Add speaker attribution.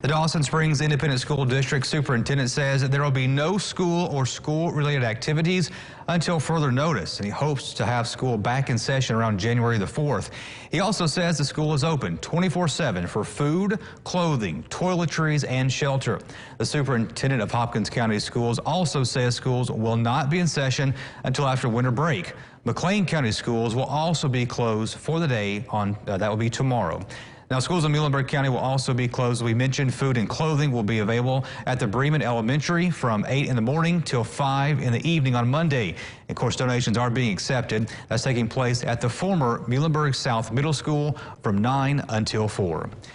Speaker 1: The Dawson Springs Independent School District Superintendent says that there will be no school or school-related activities until further notice, and he hopes to have school back in session around January the 4th. He also says the school is open 24/7 for food, clothing, toiletries, and shelter. The superintendent of Hopkins County Schools also says schools will not be in session until after winter break. McLean County Schools will also be closed for the day that will be tomorrow. Now, schools in Muhlenberg County will also be closed. We mentioned food and clothing will be available at the Bremen Elementary from 8 in the morning till 5 in the evening on Monday. Of course, donations are being accepted. That's taking place at the former Muhlenberg South Middle School from 9 until 4.